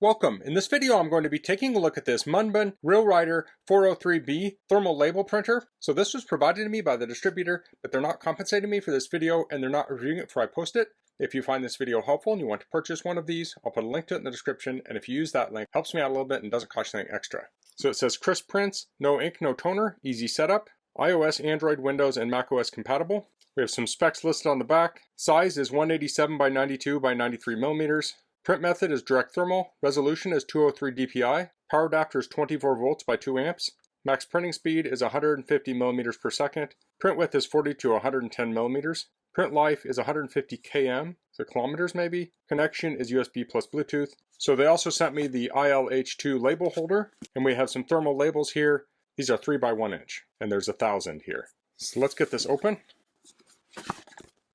Welcome. In this video I'm going to be taking a look at this MUNBYN RealWriter 403B thermal label printer. So this was provided to me by the distributor, but they're not compensating me for this video and they're not reviewing it before I post it. If you find this video helpful and you want to purchase one of these, I'll put a link to it in the description, and if you use that link, it helps me out a little bit and doesn't cost you anything extra. So it says crisp prints, no ink, no toner, easy setup, iOS, Android, Windows, and macOS compatible. We have some specs listed on the back. Size is 187 by 92 by 93 millimeters. Print method is direct thermal. Resolution is 203 dpi. Power adapter is 24 volts by 2 amps. Max printing speed is 150 millimeters per second. Print width is 40 to 110 millimeters. Print life is 150 km, so kilometers maybe. Connection is USB plus Bluetooth. So they also sent me the ILH2 label holder, and we have some thermal labels here. These are 3 by 1 inch, and there's 1,000 here. So let's get this open.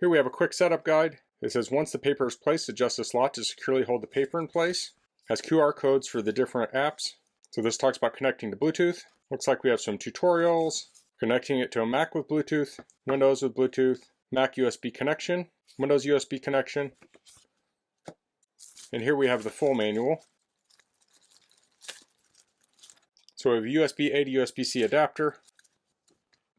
Here we have a quick setup guide. It says once the paper is placed, adjust the slot to securely hold the paper in place. It has QR codes for the different apps. So this talks about connecting to Bluetooth. Looks like we have some tutorials, connecting it to a Mac with Bluetooth, Windows with Bluetooth, Mac USB connection, Windows USB connection. And here we have the full manual. So we have a USB-A to USB-C adapter.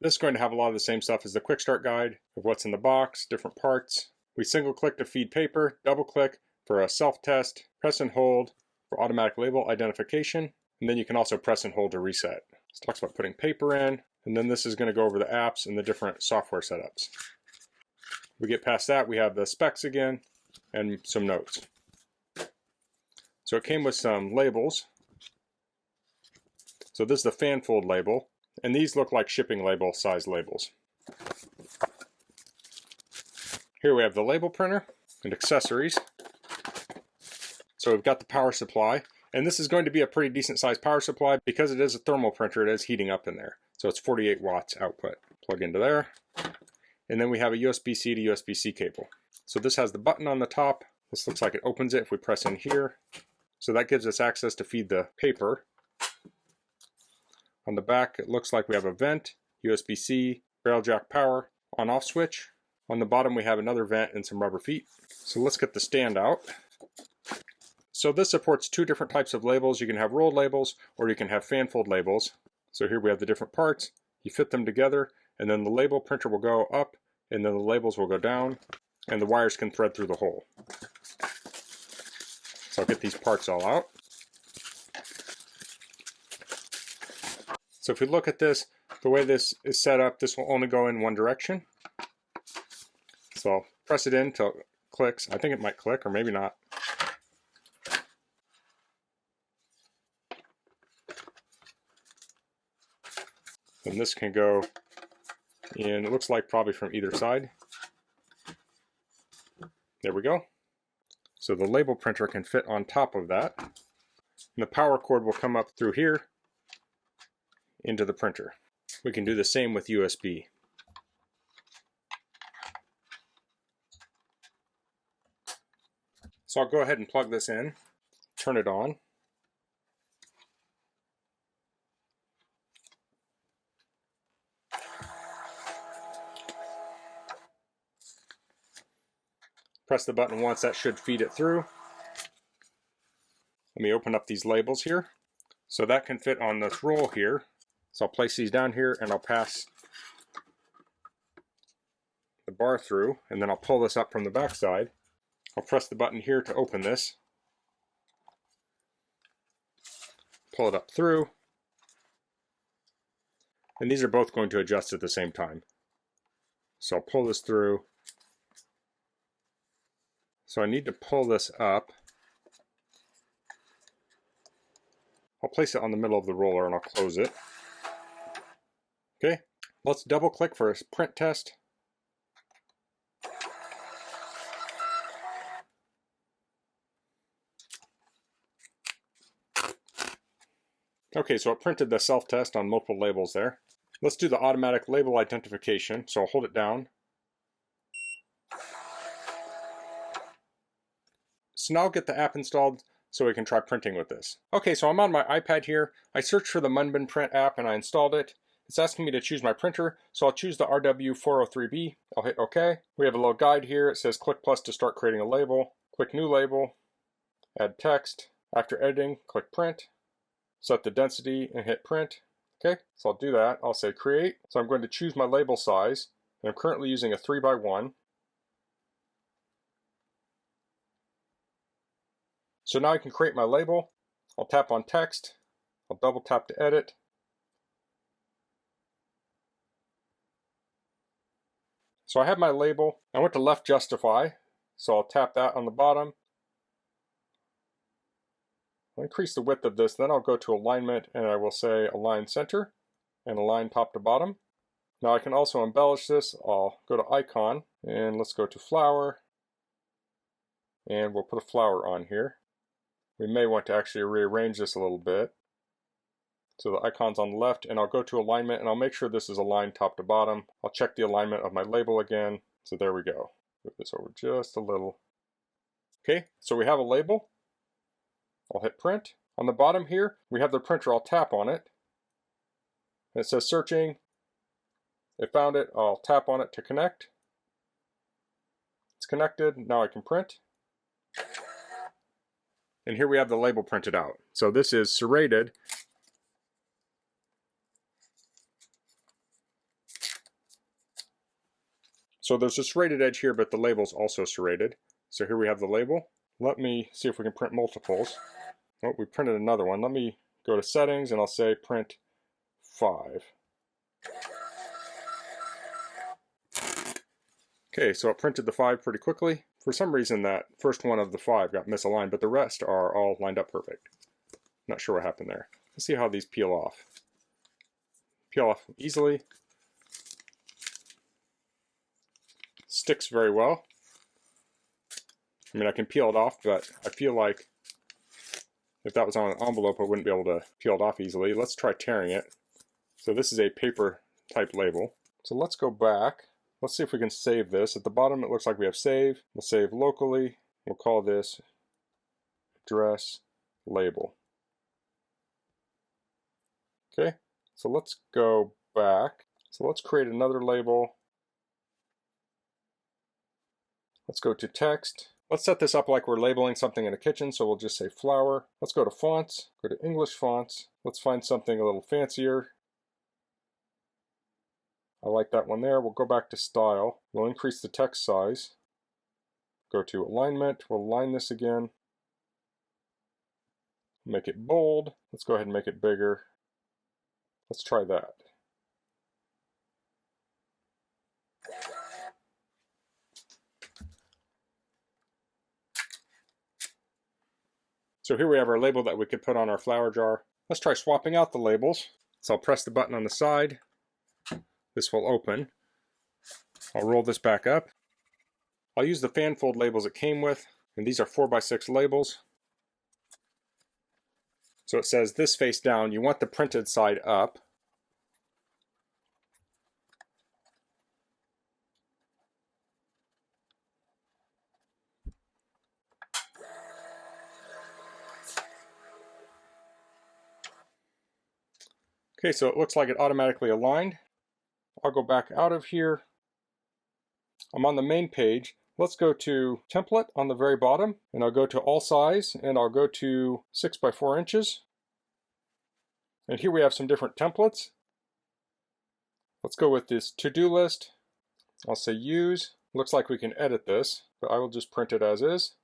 This is going to have a lot of the same stuff as the quick start guide of what's in the box, different parts. We single click to feed paper, double click for a self-test, press and hold for automatic label identification, and then you can also press and hold to reset. This talks about putting paper in, and then this is going to go over the apps and the different software setups. We get past that, we have the specs again and some notes. So it came with some labels. So this is the fanfold label, and these look like shipping label size labels. Here we have the label printer and accessories. So we've got the power supply, and this is going to be a pretty decent sized power supply because it is a thermal printer. It is heating up in there. So it's 48 watts output. Plug into there. And then we have a USB-C to USB-C cable. So this has the button on the top. This looks like it opens it if we press in here. So that gives us access to feed the paper. On the back, it looks like we have a vent, USB-C, barrel jack power, on-off switch. On the bottom we have another vent and some rubber feet. So let's get the stand out. So this supports 2 different types of labels. You can have rolled labels or you can have fanfold labels. So here we have the different parts. You fit them together and then the label printer will go up and then the labels will go down and the wires can thread through the hole. So I'll get these parts all out. So if we look at this, the way this is set up, this will only go in one direction. So I'll press it in until it clicks. I think it might click or maybe not. And this can go in, it looks like probably from either side. There we go. So the label printer can fit on top of that. And the power cord will come up through here into the printer. We can do the same with USB. So I'll go ahead and plug this in, turn it on. Press the button once, that should feed it through. Let me open up these labels here. So that can fit on this roll here. So I'll place these down here and I'll pass the bar through and then I'll pull this up from the back side. I'll press the button here to open this. Pull it up through. And these are both going to adjust at the same time. So I'll pull this through. So I need to pull this up. I'll place it on the middle of the roller and I'll close it. Okay, let's double click for a print test. Okay, so it printed the self-test on multiple labels there. Let's do the automatic label identification. So I'll hold it down. So now I'll get the app installed so we can try printing with this. Okay, so I'm on my iPad here. I searched for the MUNBYN print app and I installed it. It's asking me to choose my printer, so I'll choose the RW403B. I'll hit OK. We have a little guide here. It says click plus to start creating a label. Click new label. Add text. After editing, click print, set the density and hit print. Okay, so I'll do that. I'll say create. So I'm going to choose my label size, and I'm currently using a 3x1. So now I can create my label. I'll tap on text. I'll double tap to edit. So I have my label. I went to left justify, so I'll tap that on the bottom. I'll increase the width of this, then I'll go to alignment and I will say align center and align top to bottom. Now I can also embellish this. I'll go to icon and let's go to flower, and we'll put a flower on here. We may want to actually rearrange this a little bit. So the icon's on the left, and I'll go to alignment and I'll make sure this is aligned top to bottom. I'll check the alignment of my label again. So there we go. Move this over just a little. Okay, so we have a label. I'll hit print. On the bottom here, we have the printer. I'll tap on it. And it says searching. It found it. I'll tap on it to connect. It's connected. Now I can print. And here we have the label printed out. So this is serrated. So there's a serrated edge here, but the label's also serrated. So here we have the label. Let me see if we can print multiples. Oh, we printed another one. Let me go to settings and I'll say print 5. Okay, so it printed the 5 pretty quickly. For some reason that first one of the 5 got misaligned, but the rest are all lined up perfect. Not sure what happened there. Let's see how these peel off. Peel off easily. Sticks very well. I mean, I can peel it off, but I feel like if that was on an envelope, I wouldn't be able to peel it off easily. Let's try tearing it. So this is a paper type label. So let's go back. Let's see if we can save this. At the bottom, it looks like we have save. We'll save locally. We'll call this address label. Okay, so let's go back. So let's create another label. Let's go to text. Let's set this up like we're labeling something in a kitchen, so we'll just say flower. Let's go to fonts, go to English fonts. Let's find something a little fancier. I like that one there. We'll go back to style. We'll increase the text size. Go to alignment. We'll align this again. Make it bold. Let's go ahead and make it bigger. Let's try that. So here we have our label that we could put on our flower jar. Let's try swapping out the labels. So I'll press the button on the side. This will open. I'll roll this back up. I'll use the fanfold labels it came with, and these are 4x6 labels. So it says this face down. You want the printed side up. Okay, so it looks like it automatically aligned. I'll go back out of here. I'm on the main page. Let's go to template on the very bottom, and I'll go to all size, and I'll go to 6x4 inches. And here we have some different templates. Let's go with this to-do list. I'll say use. Looks like we can edit this, but I will just print it as is.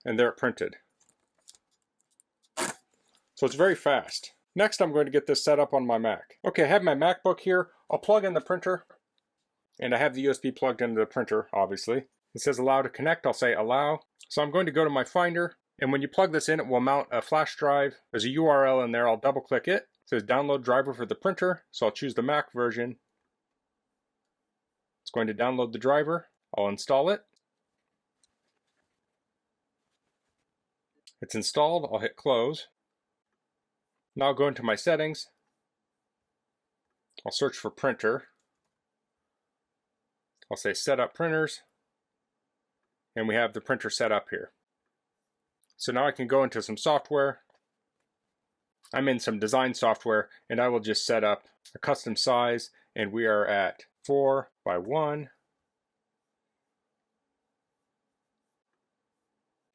And there it printed. So it's very fast. Next, I'm going to get this set up on my Mac. Okay, I have my MacBook here. I'll plug in the printer, and I have the USB plugged into the printer, obviously. It says allow to connect. I'll say allow. So I'm going to go to my Finder, and when you plug this in, it will mount a flash drive. There's a URL in there. I'll double click it. It says download driver for the printer, so I'll choose the Mac version. It's going to download the driver. I'll install it. It's installed. I'll hit close. Now I'll go into my settings. I'll search for printer. I'll say set up printers. And we have the printer set up here. So now I can go into some software. I'm in some design software, and I will just set up a custom size, and we are at 4x1.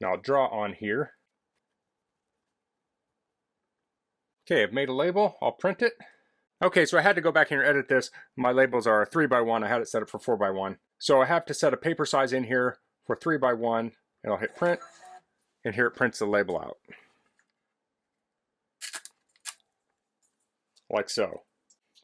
Now I'll draw on here. Okay, I've made a label. I'll print it. Okay, so I had to go back here and edit this. My labels are 3x1. I had it set up for 4x1. So I have to set a paper size in here for 3x1, and I'll hit print, and here it prints the label out. Like so.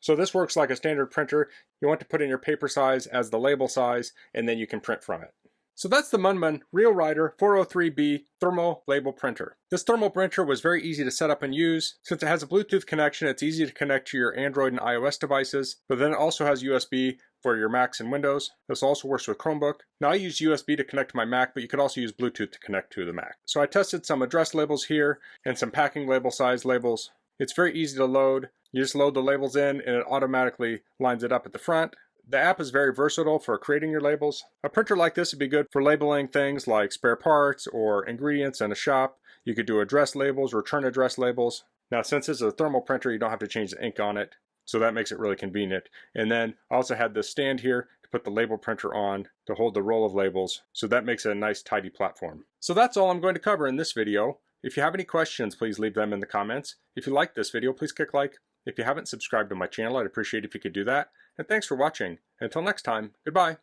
So this works like a standard printer. You want to put in your paper size as the label size, and then you can print from it. So that's the MUNBYN RealWriter 403B thermal label printer. This thermal printer was very easy to set up and use. Since it has a Bluetooth connection, it's easy to connect to your Android and iOS devices, but then it also has USB for your Macs and Windows. This also works with Chromebook. Now I use USB to connect to my Mac, but you could also use Bluetooth to connect to the Mac. So I tested some address labels here and some packing label size labels. It's very easy to load. You just load the labels in and it automatically lines it up at the front. The app is very versatile for creating your labels. A printer like this would be good for labeling things like spare parts or ingredients in a shop. You could do address labels, return address labels. Now since this is a thermal printer, you don't have to change the ink on it, so that makes it really convenient. And then I also had this stand here to put the label printer on to hold the roll of labels, so that makes it a nice tidy platform. So that's all I'm going to cover in this video. If you have any questions, please leave them in the comments. If you liked this video, please click like. If you haven't subscribed to my channel, I'd appreciate if you could do that. And thanks for watching. Until next time, goodbye.